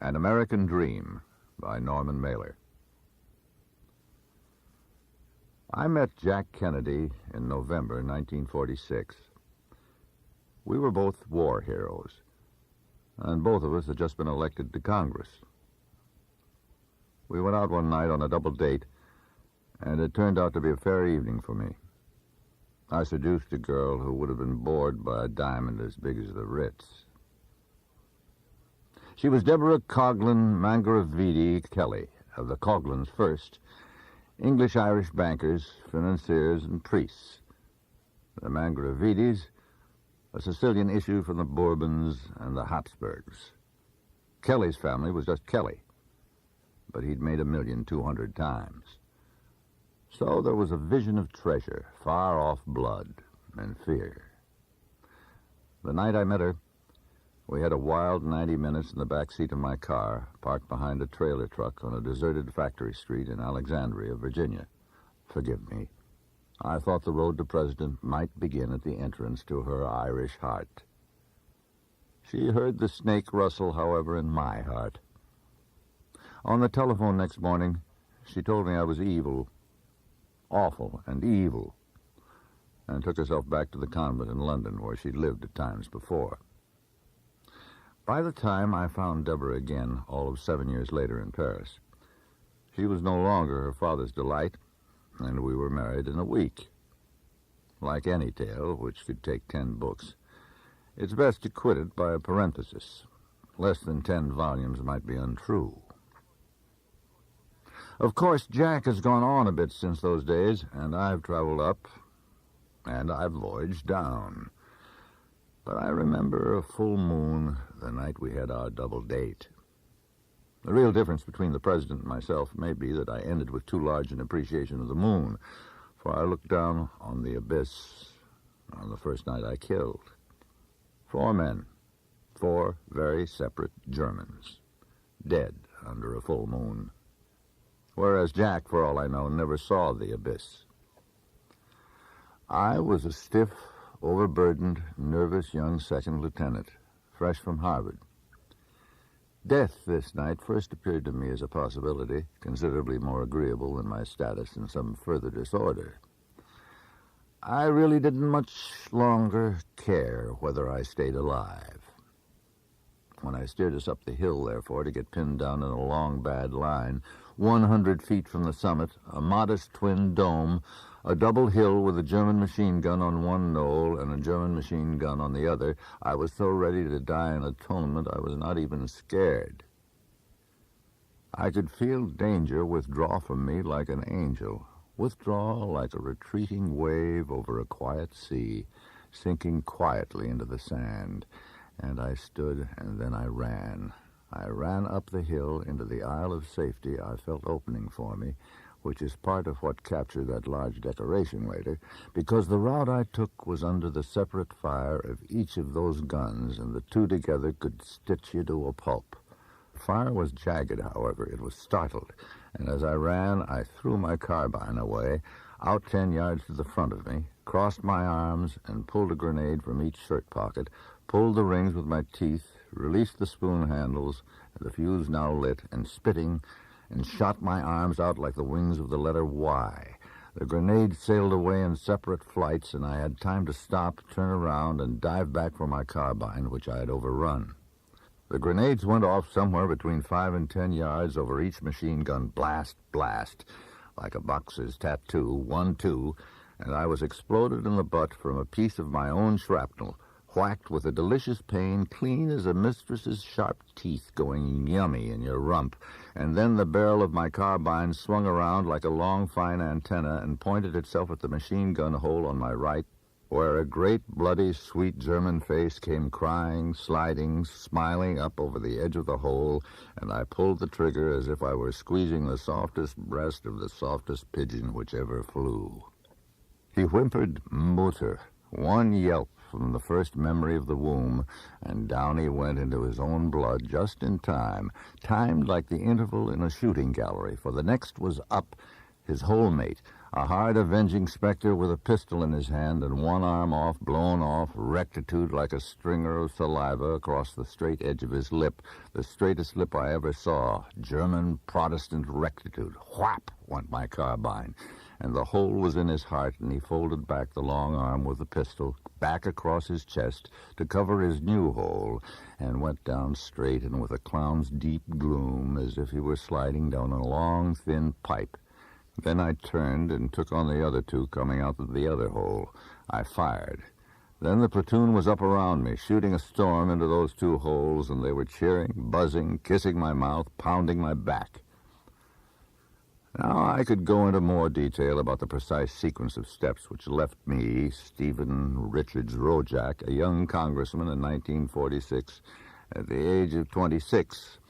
An American Dream by Norman Mailer. I met Jack Kennedy in November 1946. We were both war heroes, and both of us had just been elected to Congress. We went out one night on a double date, and it turned out to be a fair evening for me. I seduced a girl who would have been bored by a diamond as big as the Ritz. She was Deborah Coghlan Mangaravidi Kelly, of the Coghlan's First, English-Irish bankers, financiers, and priests. The Mangaravidis, a Sicilian issue from the Bourbons and the Habsburgs. Kelly's family was just Kelly, but he'd made 1,200,000 times. So there was a vision of treasure, far-off blood, and fear. The night I met her, we had a wild 90 minutes in the back seat of my car, parked behind a trailer truck on a deserted factory street in Alexandria, Virginia. Forgive me. I thought the road to President might begin at the entrance to her Irish heart. She heard the snake rustle, however, in my heart. On the telephone next morning, she told me I was evil, awful and evil, and took herself back to the convent in London, where she'd lived at times before. By the time I found Deborah again, all of 7 years later in Paris, she was no longer her father's delight, and we were married in a week. Like any tale, which could take 10 books, it's best to quit it by a parenthesis. Less than 10 volumes might be untrue. Of course, Jack has gone on a bit since those days, and I've traveled up, and I've voyaged down. But I remember a full moon the night we had our double date. The real difference between the President and myself may be that I ended with too large an appreciation of the moon, for I looked down on the abyss on the first night I killed. 4 men, 4 very separate Germans, dead under a full moon. Whereas Jack, for all I know, never saw the abyss. I was a stiff, overburdened, nervous young second lieutenant, fresh from Harvard. Death this night first appeared to me as a possibility, considerably more agreeable than my status in some further disorder. I really didn't much longer care whether I stayed alive. When I steered us up the hill, therefore, to get pinned down in a long, bad line, 100 feet from the summit, a modest twin dome, a double hill with a German machine gun on one knoll and a German machine gun on the other, I was so ready to die in atonement I was not even scared. I could feel danger withdraw from me like an angel, withdraw like a retreating wave over a quiet sea, sinking quietly into the sand. And I stood, and then I ran. I ran up the hill into the aisle of safety I felt opening for me, which is part of what captured that large decoration later, because the route I took was under the separate fire of each of those guns, and the two together could stitch you to a pulp. The fire was jagged, however. It was startled, and as I ran, I threw my carbine away, out 10 yards to the front of me, crossed my arms, and pulled a grenade from each shirt pocket, pulled the rings with my teeth, released the spoon handles, the fuse now lit, and spitting, and shot my arms out like the wings of the letter Y. The grenade sailed away in separate flights, and I had time to stop, turn around, and dive back for my carbine, which I had overrun. The grenades went off somewhere between 5 and 10 yards over each machine gun. Blast, blast, like a boxer's tattoo, 1, 2, and I was exploded in the butt from a piece of my own shrapnel, whacked with a delicious pain, clean as a mistress's sharp teeth going yummy in your rump, and then the barrel of my carbine swung around like a long, fine antenna and pointed itself at the machine gun hole on my right, where a great, bloody, sweet German face came crying, sliding, smiling up over the edge of the hole, and I pulled the trigger as if I were squeezing the softest breast of the softest pigeon which ever flew. He whimpered, "Mutter," one yelp from the first memory of the womb, and down he went into his own blood just in time, timed like the interval in a shooting gallery, for the next was up, his whole mate, A hard-avenging specter with a pistol in his hand and one arm off, blown off, rectitude like a stringer of saliva across the straight edge of his lip, the straightest lip I ever saw. German Protestant rectitude. Whap went my carbine, and the hole was in his heart, and he folded back the long arm with the pistol, back across his chest to cover his new hole, and went down straight and with a clown's deep gloom, as if he were sliding down a long, thin pipe. Then I turned and took on the other two coming out of the other hole. I fired. Then the platoon was up around me, shooting a storm into those two holes, and they were cheering, buzzing, kissing my mouth, pounding my back. Now I could go into more detail about the precise sequence of steps which left me, Stephen Richards Rojak, a young congressman in 1946, at the age of 26.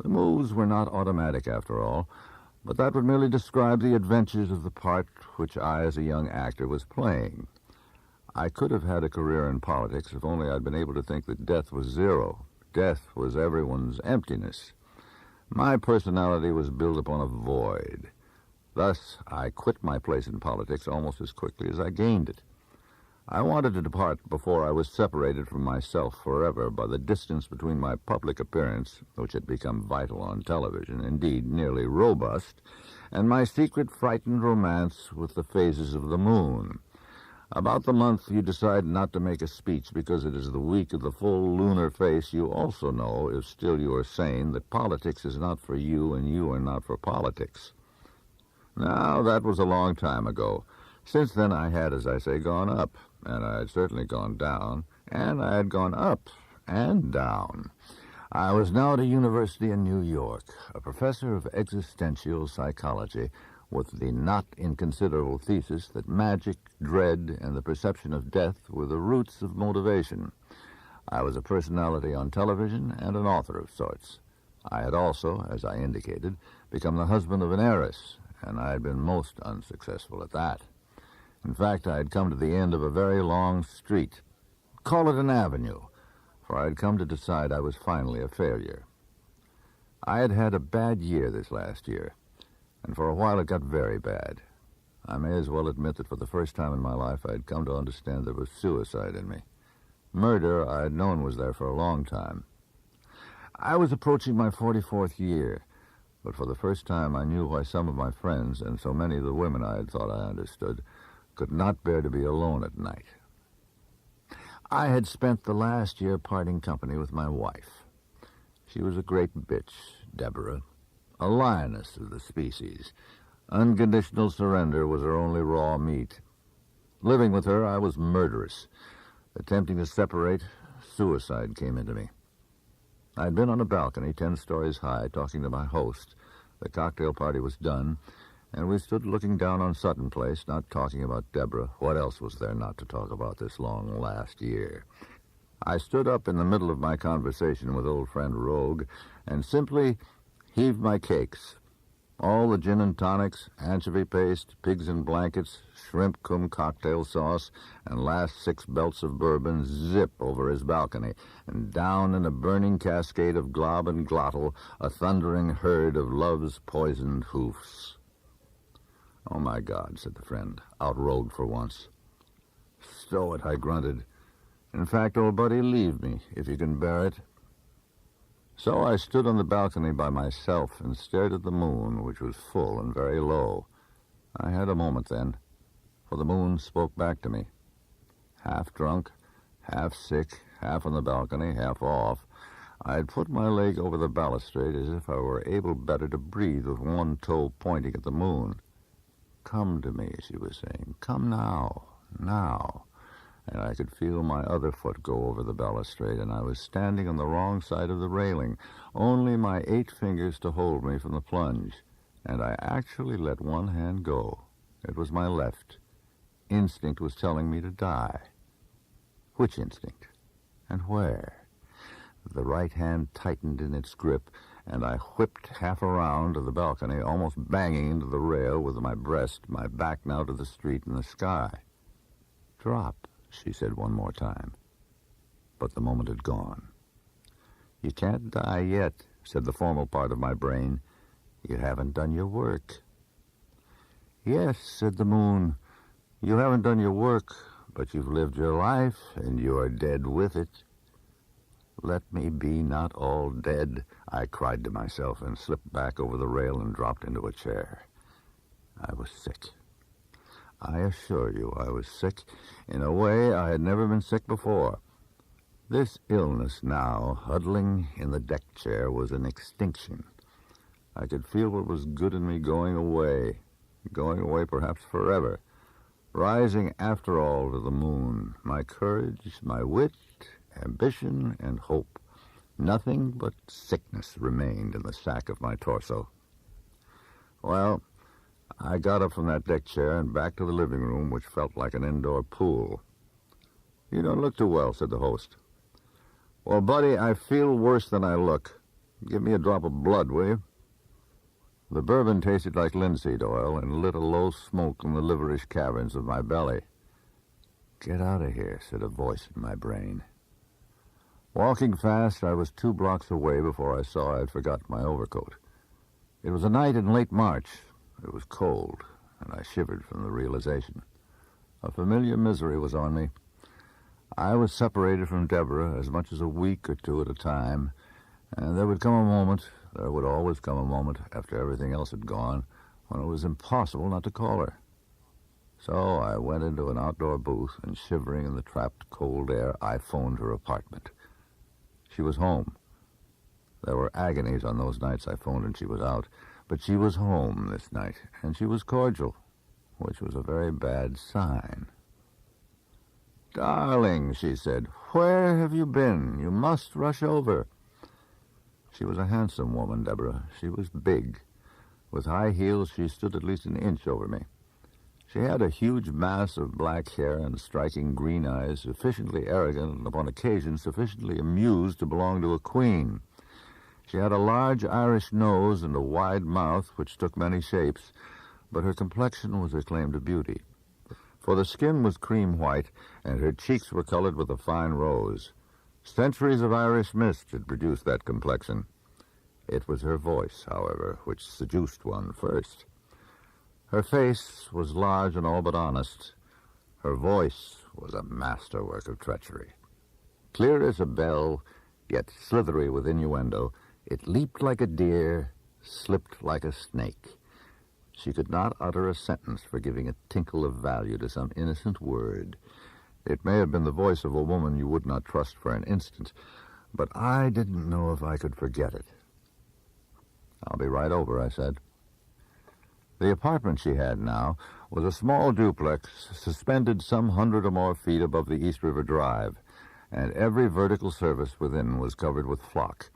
The moves were not automatic, after all, but that would merely describe the adventures of the part which I, as a young actor, was playing. I could have had a career in politics if only I'd been able to think that death was zero. Death was everyone's emptiness. My personality was built upon a void. Thus, I quit my place in politics almost as quickly as I gained it. I wanted to depart before I was separated from myself forever by the distance between my public appearance, which had become vital on television, indeed nearly robust, and my secret frightened romance with the phases of the moon. About the month you decide not to make a speech because it is the week of the full lunar face, you also know, if still you are sane, that politics is not for you and you are not for politics. Now, that was a long time ago. Since then I had, as I say, gone up, and I had certainly gone down, and I had gone up and down. I was now at a university in New York, a professor of existential psychology, with the not inconsiderable thesis that magic, dread, and the perception of death were the roots of motivation. I was a personality on television and an author of sorts. I had also, as I indicated, become the husband of an heiress, and I had been most unsuccessful at that. In fact, I had come to the end of a very long street. Call it an avenue, for I had come to decide I was finally a failure. I had had a bad year this last year, and for a while it got very bad. I may as well admit that for the first time in my life I had come to understand there was suicide in me. Murder I had known was there for a long time. I was approaching my 44th year, but for the first time I knew why some of my friends, and so many of the women I had thought I understood, could not bear to be alone at night. I had spent the last year parting company with my wife. She was a great bitch, Deborah, a lioness of the species. Unconditional surrender was her only raw meat. Living with her, I was murderous. Attempting to separate, suicide came into me. I'd been on a balcony 10 stories high talking to my host. The cocktail party was done, and we stood looking down on Sutton Place, not talking about Deborah. What else was there not to talk about this long last year? I stood up in the middle of my conversation with old friend Rogue and simply heaved my cakes. All the gin and tonics, anchovy paste, pigs in blankets, shrimp cum cocktail sauce, and last 6 belts of bourbon zip over his balcony, and down in a burning cascade of glob and glottal, a thundering herd of love's poisoned hoofs. "Oh, my God," said the friend, outrogued for once. "Stow it," I grunted. "In fact, old buddy, leave me, if you can bear it." So I stood on the balcony by myself and stared at the moon, which was full and very low. I had a moment then, for the moon spoke back to me. Half drunk, half sick, half on the balcony, half off, I had put my leg over the balustrade as if I were able better to breathe with one toe pointing at the moon. "Come to me," she was saying. "Come now, now." And I could feel my other foot go over the balustrade, and I was standing on the wrong side of the railing, only my 8 fingers to hold me from the plunge, and I actually let one hand go. It was my left. Instinct was telling me to die. Which instinct? And where? The right hand tightened in its grip, and I whipped half around to the balcony, almost banging into the rail with my breast, my back now to the street and the sky. "Drop," she said one more time. But the moment had gone. "You can't die yet," said the formal part of my brain. "You haven't done your work." "Yes," said the moon. "You haven't done your work, but you've lived your life, and you are dead with it." "Let me be not all dead," I cried to myself, and slipped back over the rail and dropped into a chair. I was sick. I assure you I was sick in a way I had never been sick before. This illness now, huddling in the deck chair, was an extinction. I could feel what was good in me going away perhaps forever, rising after all to the moon, my courage, my wit, ambition, and hope. Nothing but sickness remained in the sack of my torso. Well, I got up from that deck chair and back to the living room, which felt like an indoor pool. "You don't look too well," said the host. "Well, buddy, I feel worse than I look. Give me a drop of blood, will you?" The bourbon tasted like linseed oil and lit a low smoke in the liverish caverns of my belly. "Get out of here," said a voice in my brain. Walking fast, I was 2 blocks away before I saw I'd forgotten my overcoat. It was a night in late March. It was cold, and I shivered from the realization. A familiar misery was on me. I was separated from Deborah as much as a week or 2 at a time, and there would always come a moment after everything else had gone, when it was impossible not to call her. So I went into an outdoor booth, and shivering in the trapped cold air, I phoned her apartment. She was home. There were agonies on those nights I phoned and she was out, but she was home this night, and she was cordial, which was a very bad sign. "Darling," she said, "where have you been? You must rush over." She was a handsome woman, Deborah. She was big. With high heels, she stood at least an inch over me. She had a huge mass of black hair and striking green eyes, sufficiently arrogant and upon occasion sufficiently amused to belong to a queen. She had a large Irish nose and a wide mouth which took many shapes, but her complexion was her claim to beauty. For the skin was cream white, and her cheeks were colored with a fine rose. Centuries of Irish mist had produced that complexion. It was her voice, however, which seduced one first. Her face was large and all but honest. Her voice was a masterwork of treachery. Clear as a bell, yet slithery with innuendo, it leaped like a deer, slipped like a snake. She could not utter a sentence for giving a tinkle of value to some innocent word. It may have been the voice of a woman you would not trust for an instant, but I didn't know if I could forget it. "I'll be right over," I said. The apartment she had now was a small duplex suspended some 100 or more feet above the East River Drive, and every vertical surface within was covered with flock,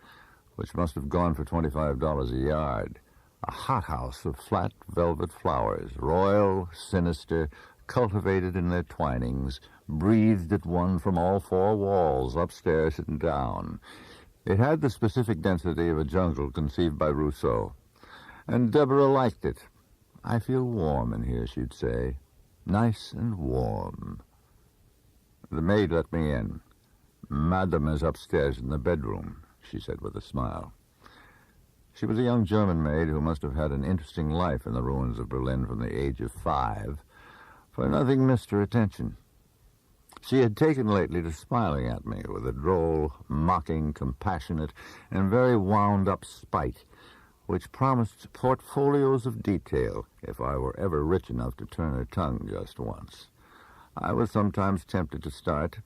which must have gone for $25 a yard. A hothouse of flat velvet flowers, royal, sinister, cultivated in their twinings, breathed at one from all 4 walls, upstairs and down. It had the specific density of a jungle conceived by Rousseau. And Deborah liked it. "I feel warm in here," she'd say. "Nice and warm." The maid let me in. "Madam is upstairs in the bedroom," she said with a smile. She was a young German maid who must have had an interesting life in the ruins of Berlin from the age of 5, for nothing missed her attention. She had taken lately to smiling at me with a droll, mocking, compassionate, and very wound-up spite, which promised portfolios of detail if I were ever rich enough to turn her tongue just once. I was sometimes tempted to start,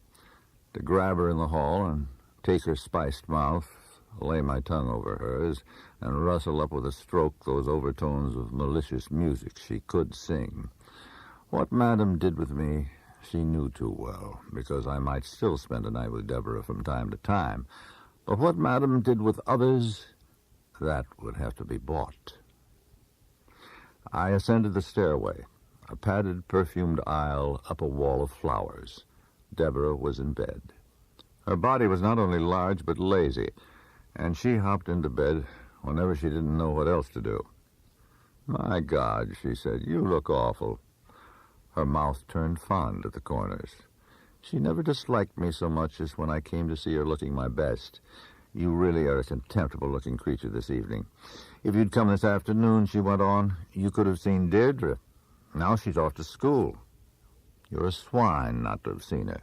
to grab her in the hall and take her spiced mouth, lay my tongue over hers, and rustle up with a stroke those overtones of malicious music she could sing. What Madam did with me she knew too well, because I might still spend a night with Deborah from time to time. But what Madam did with others, that would have to be bought. I ascended the stairway, a padded, perfumed aisle up a wall of flowers. Deborah was in bed. Her body was not only large but lazy, and she hopped into bed whenever she didn't know what else to do. "My God," she said, "you look awful." Her mouth turned fond at the corners. She never disliked me so much as when I came to see her looking my best. "You really are a contemptible-looking creature this evening. If you'd come this afternoon," she went on, "you could have seen Deirdre. Now she's off to school. You're a swine not to have seen her.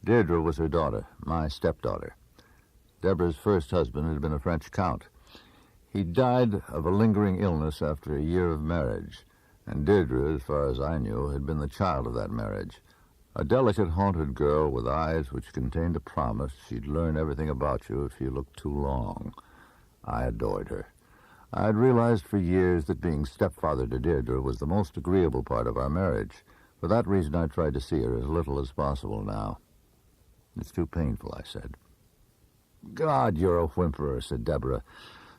Deirdre was her daughter, my stepdaughter. Deborah's first husband had been a French count. He died of a lingering illness after a year of marriage, and Deirdre, as far as I knew, had been the child of that marriage. A delicate, haunted girl with eyes which contained a promise she'd learn everything about you if you looked too long. I adored her. I had realized for years that being stepfather to Deirdre was the most agreeable part of our marriage. For that reason, I tried to see her as little as possible now. It's too painful, I said. God, you're a whimperer, said Deborah.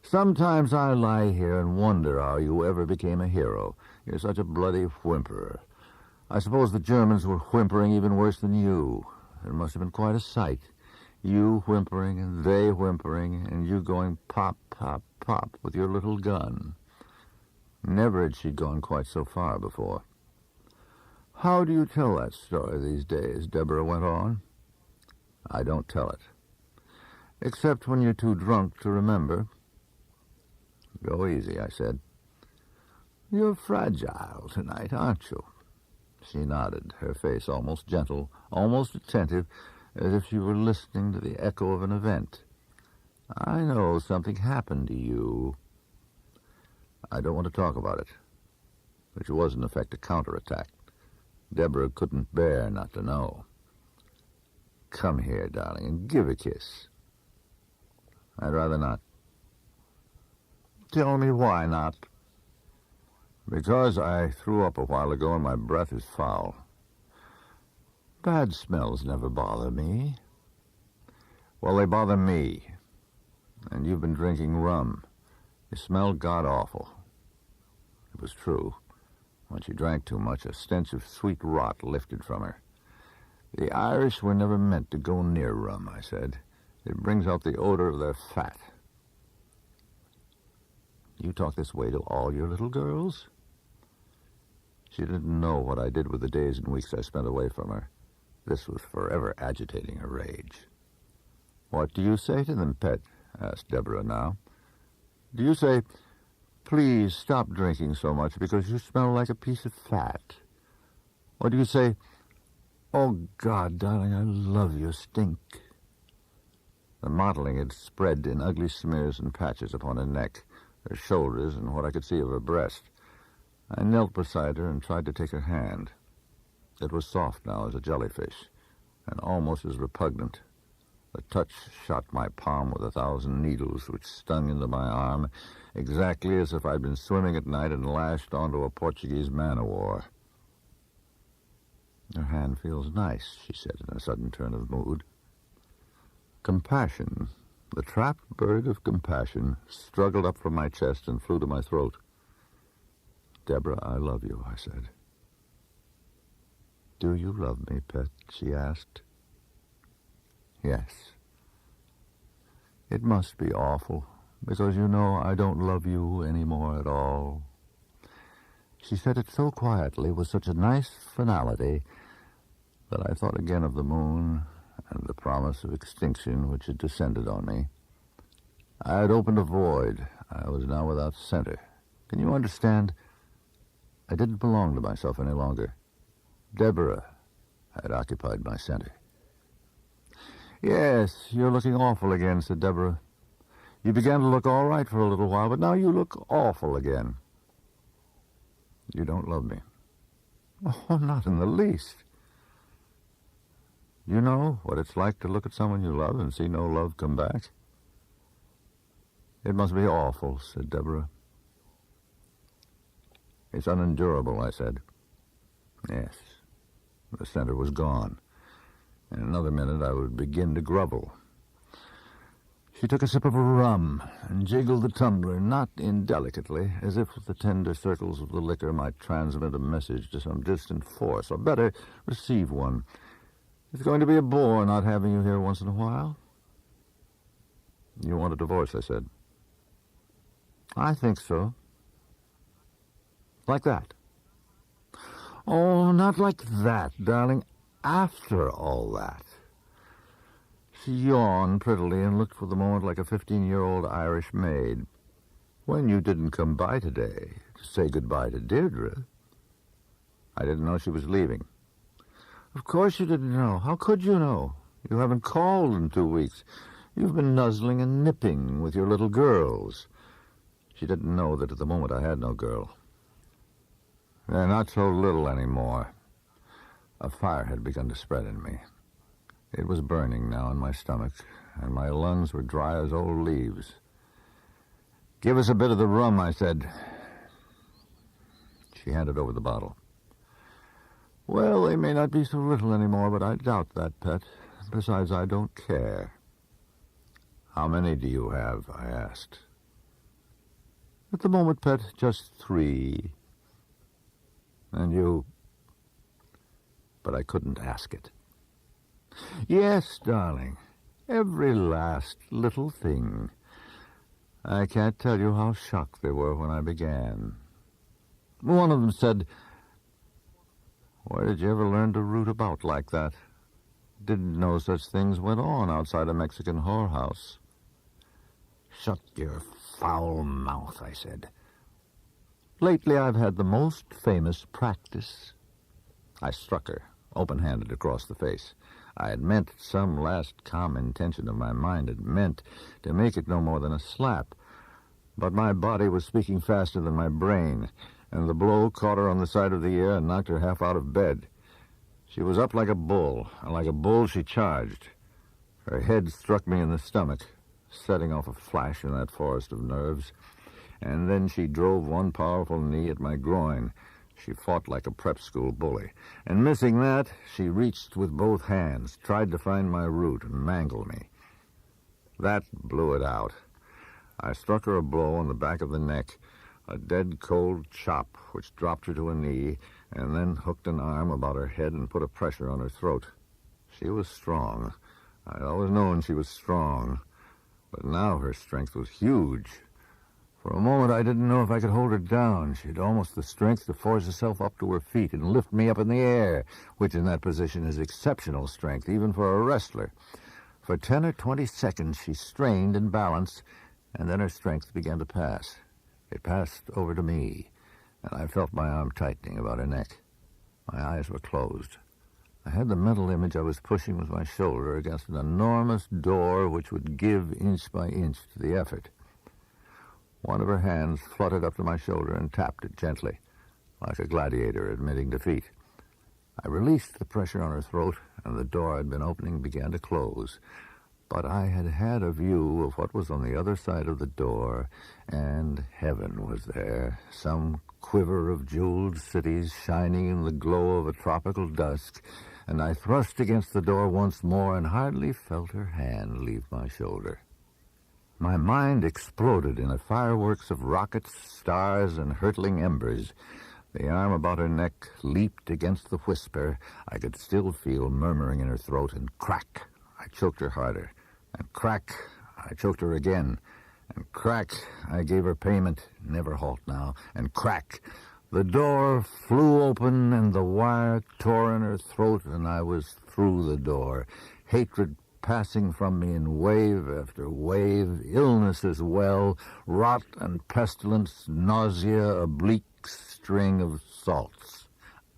Sometimes I lie here and wonder how you ever became a hero. You're such a bloody whimperer. I suppose the Germans were whimpering even worse than you. It must have been quite a sight. You whimpering and they whimpering, and you going pop, pop, pop with your little gun. Never had she gone quite so far before. How do you tell that story these days? Deborah went on. I don't tell it. Except when you're too drunk to remember. Go easy, I said. You're fragile tonight, aren't you? She nodded, her face almost gentle, almost attentive, as if she were listening to the echo of an event. I know something happened to you. I don't want to talk about it. Which was, in effect, a counterattack. Deborah couldn't bear not to know. Come here, darling, and give a kiss. I'd rather not. Tell me why not. Because I threw up a while ago and my breath is foul. Bad smells never bother me. Well, they bother me. And you've been drinking rum. You smell god-awful. It was true. When she drank too much, a stench of sweet rot lifted from her. The Irish were never meant to go near rum, I said. It brings out the odor of their fat. You talk this way to all your little girls? She didn't know what I did with the days and weeks I spent away from her. This was forever agitating her rage. What do you say to them, pet? Asked Deborah now. Do you say, please stop drinking so much because you smell like a piece of fat? Or do you say, oh, God, darling, I love your stink? The mottling had spread in ugly smears and patches upon her neck, her shoulders, and what I could see of her breast. I knelt beside her and tried to take her hand. It was soft now as a jellyfish, and almost as repugnant. The touch shot my palm with 1,000 needles, which stung into my arm, exactly as if I'd been swimming at night and lashed onto a Portuguese man-o'-war. Her hand feels nice, she said in a sudden turn of mood. Compassion, the trapped bird of compassion, struggled up from my chest and flew to my throat. Deborah, I love you, I said. Do you love me, pet? She asked. Yes. It must be awful, because you know I don't love you anymore at all. She said it so quietly, with such a nice finality, that I thought again of the moon and the promise of extinction which had descended on me. I had opened a void. I was now without center. Can you understand? I didn't belong to myself any longer. Deborah had occupied my center. Yes, you're looking awful again, said Deborah. You began to look all right for a little while, but now you look awful again. You don't love me. Oh, not in the least. You know what it's like to look at someone you love and see no love come back? It must be awful, said Deborah. It's unendurable, I said. Yes. The center was gone. In another minute, I would begin to grovel. She took a sip of her rum and jiggled the tumbler, not indelicately, as if the tender circles of the liquor might transmit a message to some distant force, or better, receive one. It's going to be a bore not having you here once in a while. You want a divorce, I said. I think so. Like that. Oh, not like that, darling. After all that. She yawned prettily and looked for the moment like a 15-year-old Irish maid. When you didn't come by today to say goodbye to Deirdre, I didn't know she was leaving. Of course you didn't know. How could you know? You haven't called in 2 weeks. You've been nuzzling and nipping with your little girls. She didn't know that at the moment I had no girl. They're not so little anymore. A fire had begun to spread in me. It was burning now in my stomach, and my lungs were dry as old leaves. Give us a bit of the rum, I said. She handed over the bottle. Well, they may not be so little anymore, but I doubt that, Pet. Besides, I don't care. How many do you have? I asked. At the moment, Pet, just 3. And you... But I couldn't ask it. Yes, darling. Every last little thing. I can't tell you how shocked they were when I began. One of them said, "Where did you ever learn to root about like that? Didn't know such things went on outside a Mexican whorehouse." Shut your foul mouth, I said. Lately I've had the most famous practice. I struck her, open-handed across the face. I had meant some last calm intention of my mind had meant to make it no more than a slap. But my body was speaking faster than my brain, and the blow caught her on the side of the ear and knocked her half out of bed. She was up like a bull, and like a bull she charged. Her head struck me in the stomach, setting off a flash in that forest of nerves, and then she drove one powerful knee at my groin. She fought like a prep school bully, and missing that, she reached with both hands, tried to find my root and mangle me. That blew it out. I struck her a blow on the back of the neck, a dead cold chop which dropped her to a knee, and then hooked an arm about her head and put a pressure on her throat. She was strong. I'd always known she was strong, but now her strength was huge. For a moment I didn't know if I could hold her down. She had almost the strength to force herself up to her feet and lift me up in the air, which in that position is exceptional strength, even for a wrestler. For 10 or 20 seconds she strained in balance, and then her strength began to pass. It passed over to me, and I felt my arm tightening about her neck. My eyes were closed. I had the mental image I was pushing with my shoulder against an enormous door which would give inch by inch to the effort. One of her hands fluttered up to my shoulder and tapped it gently, like a gladiator admitting defeat. I released the pressure on her throat, and the door I'd been opening began to close. But I had had a view of what was on the other side of the door, and heaven was there, some quiver of jeweled cities shining in the glow of a tropical dusk, and I thrust against the door once more and hardly felt her hand leave my shoulder. My mind exploded in a fireworks of rockets, stars, and hurtling embers. The arm about her neck leaped against the whisper I could still feel murmuring in her throat, and crack, I choked her harder. And crack, I choked her again. And crack, I gave her payment, never halt now. And crack, the door flew open and the wire tore in her throat, and I was through the door. Hatred passing from me in wave after wave, illness as well, rot and pestilence, nausea, a bleak string of salts.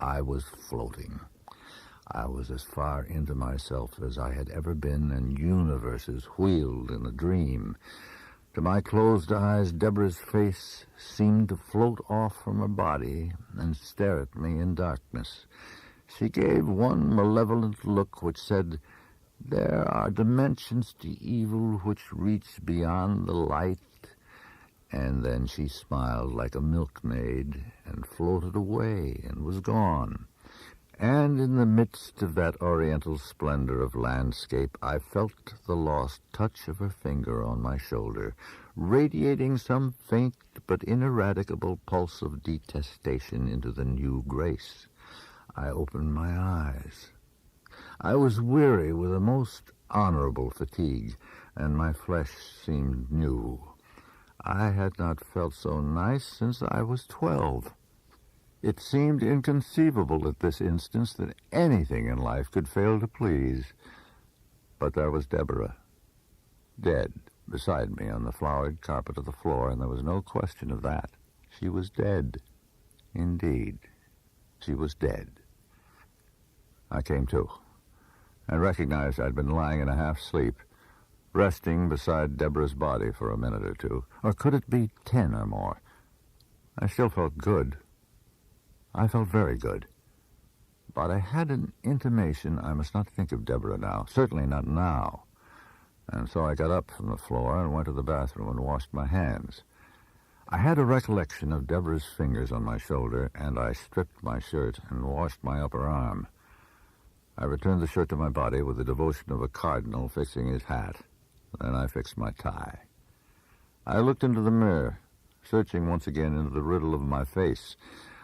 I was floating. I was as far into myself as I had ever been, and universes wheeled in a dream. To my closed eyes, Deborah's face seemed to float off from her body and stare at me in darkness. She gave one malevolent look which said, "There are dimensions to evil which reach beyond the light," and then she smiled like a milkmaid and floated away and was gone. And in the midst of that oriental splendor of landscape, I felt the lost touch of her finger on my shoulder, radiating some faint but ineradicable pulse of detestation into the new grace. I opened my eyes. I was weary with a most honorable fatigue, and my flesh seemed new. I had not felt so nice since I was 12. It seemed inconceivable at this instance that anything in life could fail to please. But there was Deborah, dead, beside me on the flowered carpet of the floor, and there was no question of that. She was dead, indeed. She was dead. I came to and recognized I'd been lying in a half-sleep, resting beside Deborah's body for a minute or two. Or could it be 10 or more? I still felt good. I felt very good. But I had an intimation I must not think of Deborah now, certainly not now. And so I got up from the floor and went to the bathroom and washed my hands. I had a recollection of Deborah's fingers on my shoulder, and I stripped my shirt and washed my upper arm. I returned the shirt to my body with the devotion of a cardinal fixing his hat. Then I fixed my tie. I looked into the mirror, searching once again into the riddle of my face.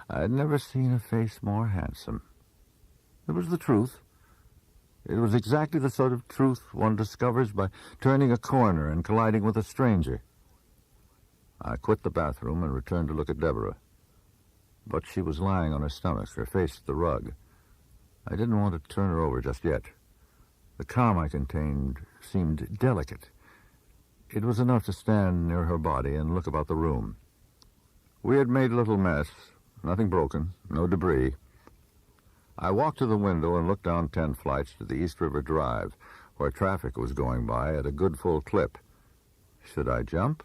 I had never seen a face more handsome. It was the truth. It was exactly the sort of truth one discovers by turning a corner and colliding with a stranger. I quit the bathroom and returned to look at Deborah. But she was lying on her stomach, her face to the rug. I didn't want to turn her over just yet. The calm I contained seemed delicate. It was enough to stand near her body and look about the room. We had made a little mess, nothing broken, no debris. I walked to the window and looked down 10 flights to the East River Drive, where traffic was going by at a good full clip. Should I jump?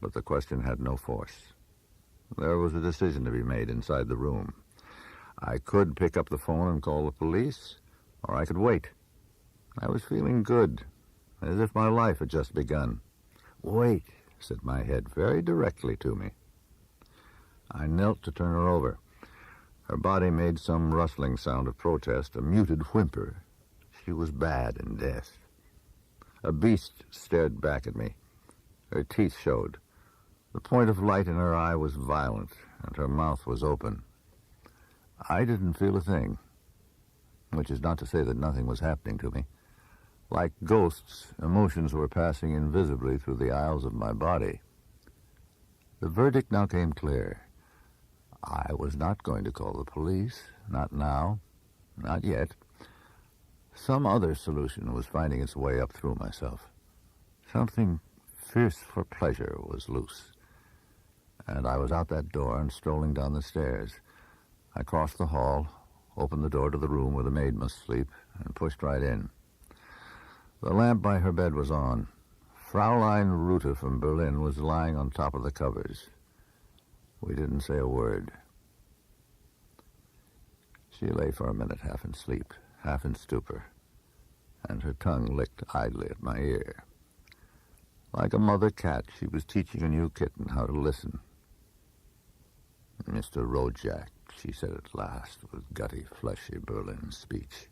But the question had no force. There was a decision to be made inside the room. I could pick up the phone and call the police, or I could wait. I was feeling good, as if my life had just begun. "Wait," said my head very directly to me. I knelt to turn her over. Her body made some rustling sound of protest, a muted whimper. She was bad in death. A beast stared back at me. Her teeth showed. The point of light in her eye was violent, and her mouth was open. I didn't feel a thing, which is not to say that nothing was happening to me. Like ghosts, emotions were passing invisibly through the aisles of my body. The verdict now came clear. I was not going to call the police, not now, not yet. Some other solution was finding its way up through myself. Something fierce for pleasure was loose. And I was out that door and strolling down the stairs. I crossed the hall, opened the door to the room where the maid must sleep, and pushed right in. The lamp by her bed was on. Fraulein Rute from Berlin was lying on top of the covers. We didn't say a word. She lay for a minute, half in sleep, half in stupor, and her tongue licked idly at my ear. Like a mother cat, she was teaching a new kitten how to listen. "Mr. Rojak," she said at last, with gutty, fleshy Berlin speech,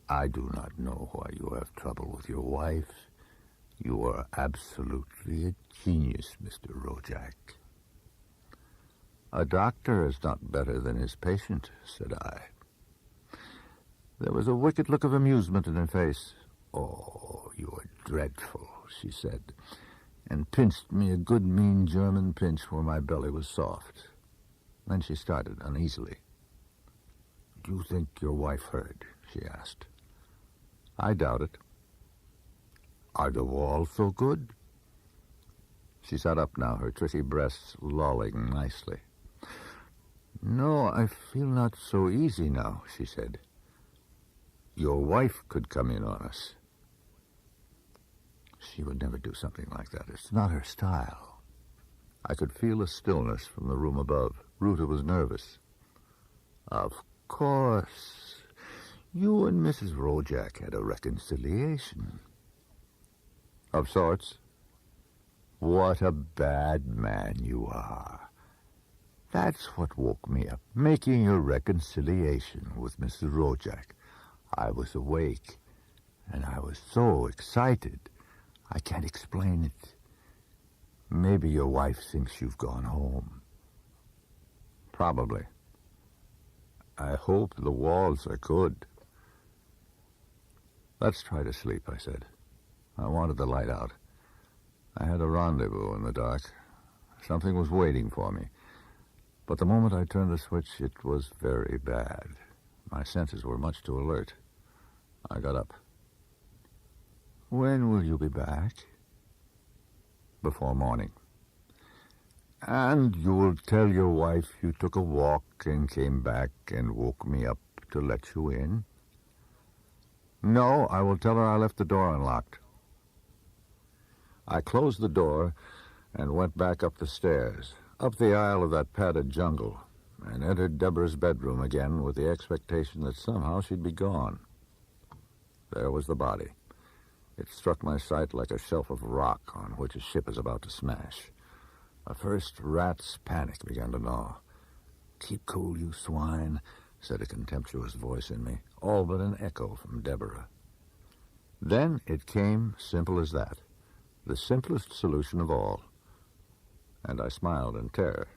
"I do not know why you have trouble with your wife. You are absolutely a genius, Mr. Rojak." "A doctor is not better than his patient," said I. There was a wicked look of amusement in her face. "Oh, you are dreadful," she said, and pinched me a good mean German pinch where my belly was soft. Then she started uneasily. "Do you think your wife heard?" she asked. "I doubt it." "Are the walls so good?" She sat up now, her tricky breasts lolling nicely. "No, I feel not so easy now," she said. "Your wife could come in on us." She would never do something like that. It's not her style. I could feel a stillness from the room above. Rute was nervous. "Of course. You and Mrs. Rojak had a reconciliation." "Of sorts." "What a bad man you are. That's what woke me up, making a reconciliation with Mrs. Rojak. I was awake, and I was so excited. I can't explain it. Maybe your wife thinks you've gone home." "Probably. I hope the walls are good." "Let's try to sleep," I said. I wanted the light out. I had a rendezvous in the dark. Something was waiting for me. But the moment I turned the switch, it was very bad. My senses were much too alert. I got up. "When will you be back?" "Before morning." And you'll tell your wife you took a walk and came back and woke me up to let you in? No, I will tell her I left the door unlocked. I closed the door and went back up the stairs, up the aisle of that padded jungle, and entered Deborah's bedroom again with the expectation that somehow she'd be gone. There was the body. It struck my sight like a shelf of rock on which a ship is about to smash. A first rat's panic began to gnaw. "Keep cool, you swine," said a contemptuous voice in me, all but an echo from Deborah. Then it came simple as that, the simplest solution of all. And I smiled in terror,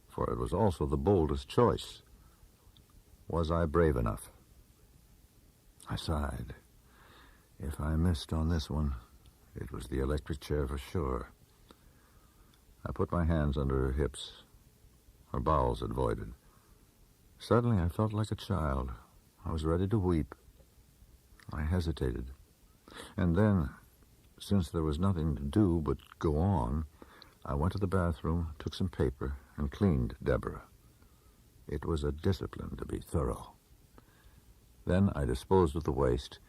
for it was also the boldest choice. Was I brave enough? I sighed. If I missed on this one, it was the electric chair for sure. I put my hands under her hips. Her bowels had voided. Suddenly I felt like a child. I was ready to weep. I hesitated. And then, since there was nothing to do but go on, I went to the bathroom, took some paper, and cleaned Deborah. It was a discipline to be thorough. Then I disposed of the waste,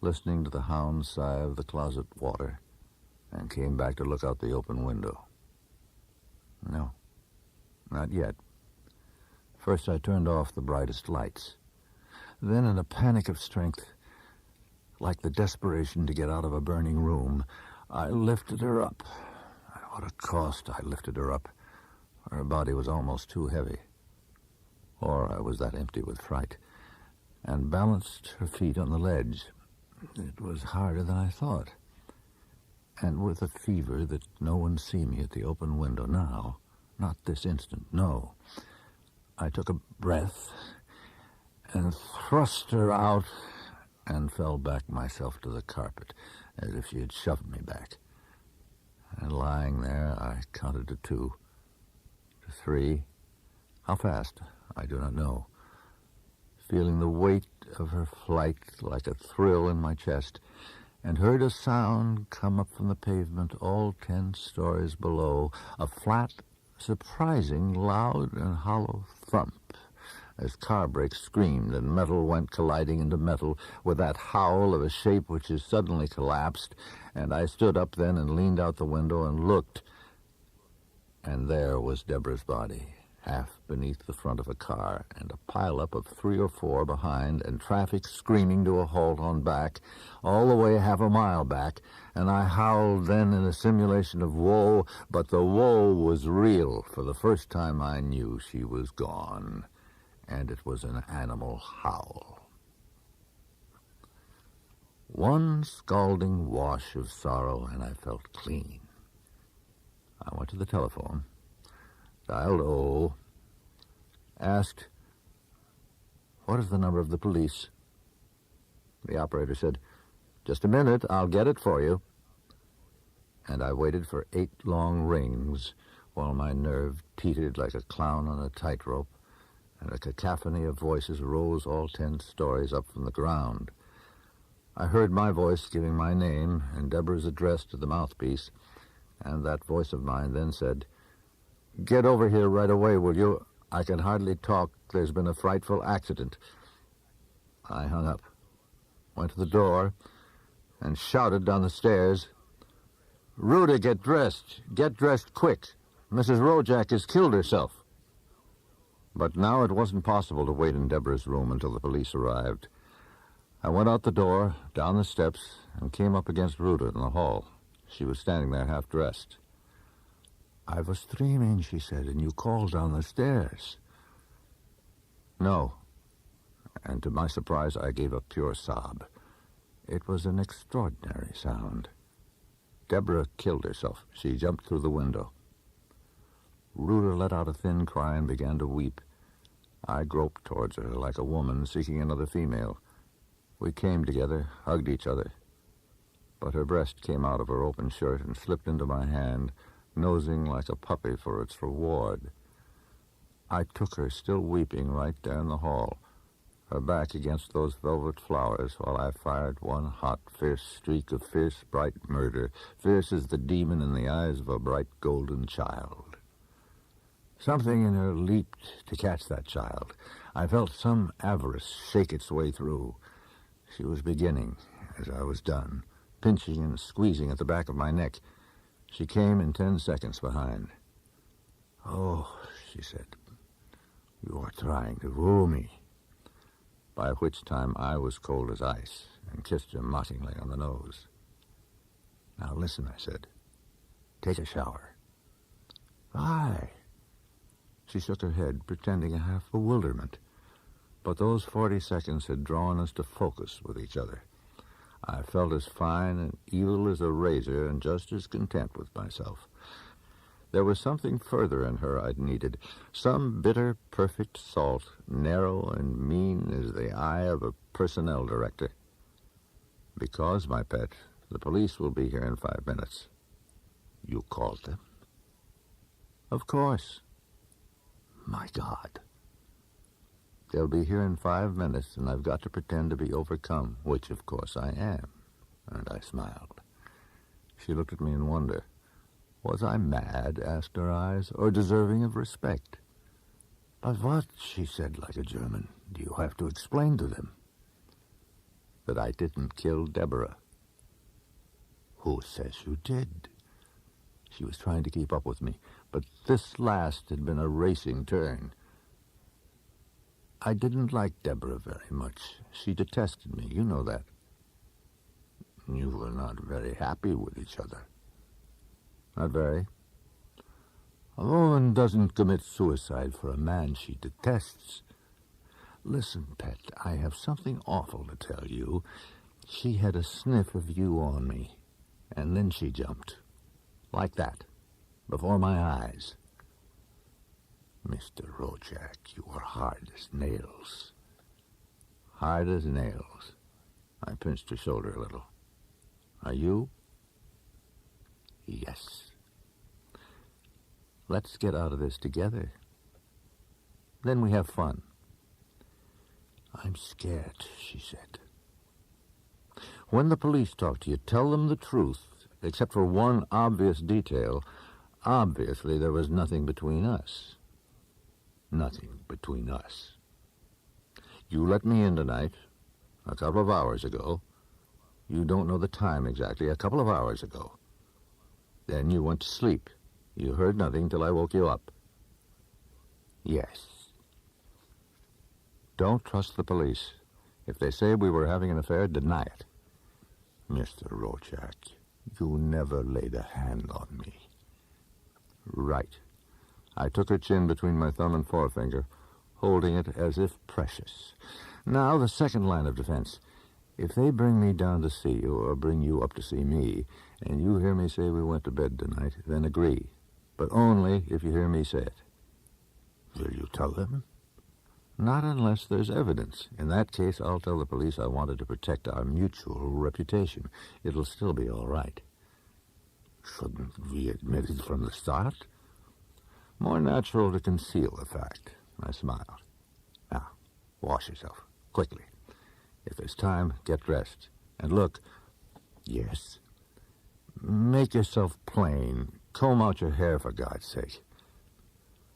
listening to the hound sigh of the closet water, and came back to look out the open window. No, not yet. First I turned off the brightest lights. Then, in a panic of strength, like the desperation to get out of a burning room, I lifted her up. At what a cost I lifted her up. Her body was almost too heavy. Or I was that empty with fright, and balanced her feet on the ledge. It was harder than I thought. And with a fever that no one see me at the open window now, not this instant, no. I took a breath and thrust her out and fell back myself to the carpet as if she had shoved me back. And lying there, I counted to 2, to 3. How fast, I do not know. Feeling the weight of her flight like a thrill in my chest, and heard a sound come up from the pavement all 10 stories below, a flat, surprising, loud and hollow thump, as car brakes screamed and metal went colliding into metal with that howl of a shape which is suddenly collapsed, and I stood up then and leaned out the window and looked, and there was Deborah's body, half beneath the front of a car, and a pile-up of 3 or 4 behind, and traffic screaming to a halt on back, all the way half a mile back, and I howled then in a simulation of woe, but the woe was real. For the first time I knew she was gone, and it was an animal howl. One scalding wash of sorrow, and I felt clean. I went to the telephone, dialed O, asked, "What is the number of the police?" The operator said, "Just a minute, I'll get it for you." And I waited for 8 long rings while my nerve teetered like a clown on a tightrope, and a cacophony of voices rose all 10 stories up from the ground. I heard my voice giving my name and Deborah's address to the mouthpiece, and that voice of mine then said, "Get over here right away, will you? I can hardly talk. There's been a frightful accident." I hung up, went to the door, and shouted down the stairs, "Rhoda, get dressed. Get dressed quick. Mrs. Rojak has killed herself." But now it wasn't possible to wait in Deborah's room until the police arrived. I went out the door, down the steps, and came up against Rhoda in the hall. She was standing there half-dressed. "I was dreaming," she said, "and you called down the stairs." No. And to my surprise, I gave a pure sob. It was an extraordinary sound. Deborah killed herself. She jumped through the window. Rhoda let out a thin cry and began to weep. I groped towards her like a woman seeking another female. We came together, hugged each other. But her breast came out of her open shirt and slipped into my hand, nosing like a puppy for its reward. I took her, still weeping, right there in the hall, her back against those velvet flowers, while I fired one hot, fierce streak of fierce, bright murder, fierce as the demon in the eyes of a bright golden child. Something in her leaped to catch that child. I felt some avarice shake its way through. She was beginning, as I was done, pinching and squeezing at the back of my neck. She came in 10 seconds behind. "Oh," she said, "you are trying to woo me." By which time I was cold as ice and kissed her mockingly on the nose. "Now listen," I said. "Take a shower." "Why?" She shook her head, pretending a half bewilderment. But those 40 seconds had drawn us to focus with each other. I felt as fine and evil as a razor and just as content with myself. There was something further in her I'd needed, some bitter, perfect salt, narrow and mean as the eye of a personnel director. "Because, my pet, the police will be here in 5 minutes." "You called them?" "Of course." "My God." "They'll be here in 5 minutes, and I've got to pretend to be overcome, which, of course, I am." And I smiled. She looked at me in wonder. Was I mad, asked her eyes, or deserving of respect? "But what," she said like a German, "do you have to explain to them?" "That I didn't kill Deborah." "Who says you did?" She was trying to keep up with me, but this last had been a racing turn. "I didn't like Deborah very much. She detested me, you know that." "You were not very happy with each other." "Not very. A woman doesn't commit suicide for a man she detests. Listen, pet, I have something awful to tell you. She had a sniff of you on me, and then she jumped. Like that, before my eyes." "Mr. Rojak, you are hard as nails." "Hard as nails." I pinched her shoulder a little. "Are you?" "Yes." "Let's get out of this together. Then we have fun." "I'm scared," she said. "When the police talk to you, tell them the truth, except for one obvious detail. Obviously, there was nothing between us." "Nothing between us." "You let me in tonight, a couple of hours ago. You don't know the time exactly, a couple of hours ago. Then you went to sleep. You heard nothing till I woke you up." "Yes." "Don't trust the police. If they say we were having an affair, deny it." "Mr. Rojak, you never laid a hand on me." "Right." I took her chin between my thumb and forefinger, holding it as if precious. "Now, the second line of defense. If they bring me down to see you, or bring you up to see me, and you hear me say we went to bed tonight, then agree. But only if you hear me say it." "Will you tell them?" "Not unless there's evidence. In that case, I'll tell the police I wanted to protect our mutual reputation. It'll still be all right." "Shouldn't we admit it from the start?" "More natural to conceal the fact." I smiled. "Now, wash yourself, quickly. If there's time, get dressed. And look." "Yes." "Make yourself plain. Comb out your hair, for God's sake."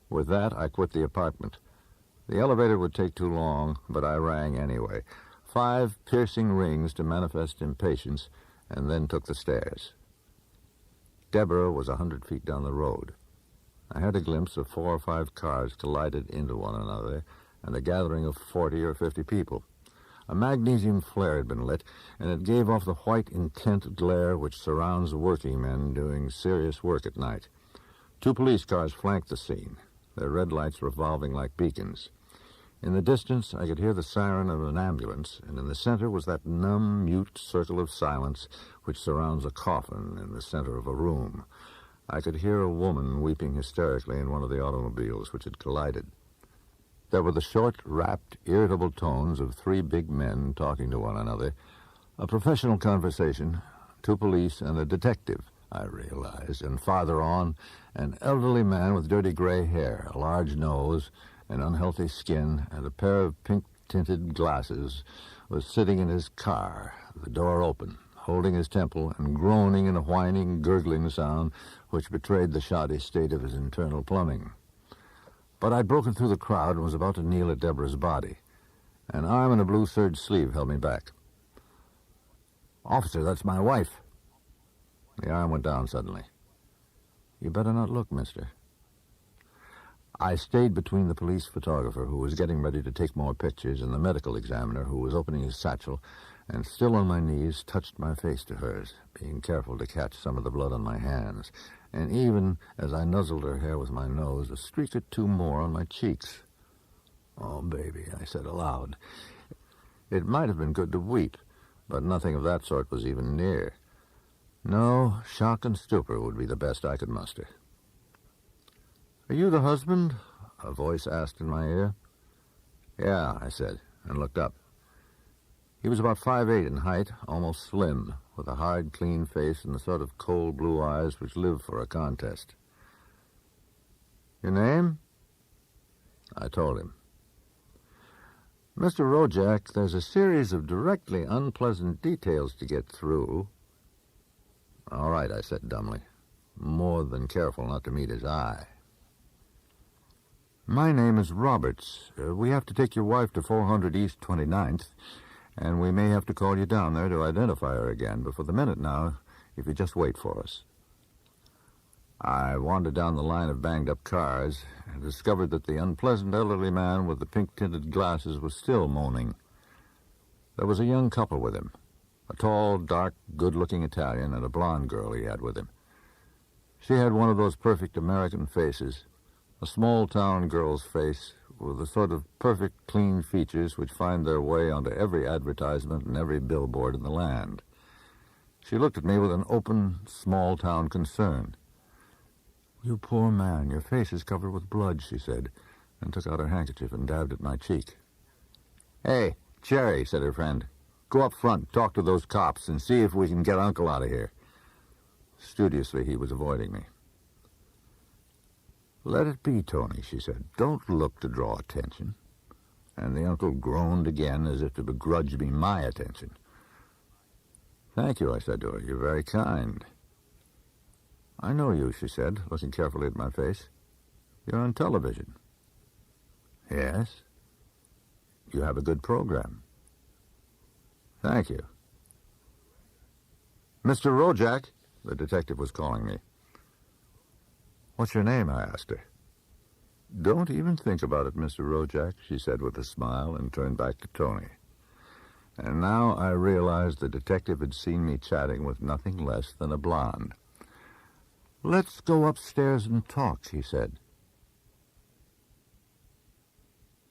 With that, I quit the apartment. The elevator would take too long, but I rang anyway. 5 piercing rings to manifest impatience, and then took the stairs. Deborah was 100 feet down the road. I had a glimpse of 4 or 5 cars collided into one another, and a gathering of 40 or 50 people. A magnesium flare had been lit, and it gave off the white, intent glare which surrounds working men doing serious work at night. 2 police cars flanked the scene, their red lights revolving like beacons. In the distance, I could hear the siren of an ambulance, and in the center was that numb, mute circle of silence which surrounds a coffin in the center of a room. I could hear a woman weeping hysterically in one of the automobiles which had collided. There were the short, rapt, irritable tones of 3 big men talking to one another. A professional conversation, 2 police and a detective, I realized, and farther on, an elderly man with dirty gray hair, a large nose, an unhealthy skin, and a pair of pink-tinted glasses was sitting in his car, the door open, holding his temple and groaning in a whining, gurgling sound which betrayed the shoddy state of his internal plumbing. But I'd broken through the crowd and was about to kneel at Deborah's body. An arm in a blue serge sleeve held me back. "Officer, that's my wife." The arm went down suddenly. "You better not look, mister." I stayed between the police photographer, who was getting ready to take more pictures, and the medical examiner, who was opening his satchel, and still on my knees, touched my face to hers, being careful to catch some of the blood on my hands, and even as I nuzzled her hair with my nose, a streak or two more on my cheeks. "Oh, baby," I said aloud. It might have been good to weep, but nothing of that sort was even near. No, shock and stupor would be the best I could muster. "Are you the husband?" a voice asked in my ear. "Yeah," I said, and looked up. He was about 5'8" in height, almost slim, with a hard, clean face and the sort of cold blue eyes which live for a contest. "Your name?" I told him. "Mr. Rojak, there's a series of directly unpleasant details to get through." "All right," I said dumbly, more than careful not to meet his eye. "My name is Roberts. We have to take your wife to 400 East 29th, and we may have to call you down there to identify her again, but for the minute now, if you just wait for us." I wandered down the line of banged-up cars and discovered that the unpleasant elderly man with the pink-tinted glasses was still moaning. There was a young couple with him, a tall, dark, good-looking Italian and a blonde girl he had with him. She had one of those perfect American faces, a small-town girl's face with the sort of perfect, clean features which find their way onto every advertisement and every billboard in the land. She looked at me with an open, small-town concern. "You poor man, your face is covered with blood," she said, and took out her handkerchief and dabbed at my cheek. "Hey, Cherry," said her friend, "go up front, talk to those cops, and see if we can get Uncle out of here." Studiously, he was avoiding me. "Let it be, Tony," she said. "Don't look to draw attention." And the uncle groaned again as if to begrudge me my attention. "Thank you," I said to her. "You're very kind." "I know you," she said, looking carefully at my face. "You're on television." "Yes." "You have a good program." "Thank you." "Mr. Rojak," the detective was calling me. "What's your name?" I asked her. "Don't even think about it, Mr. Rojak," she said with a smile and turned back to Tony. And now I realized the detective had seen me chatting with nothing less than a blonde. "Let's go upstairs and talk," he said.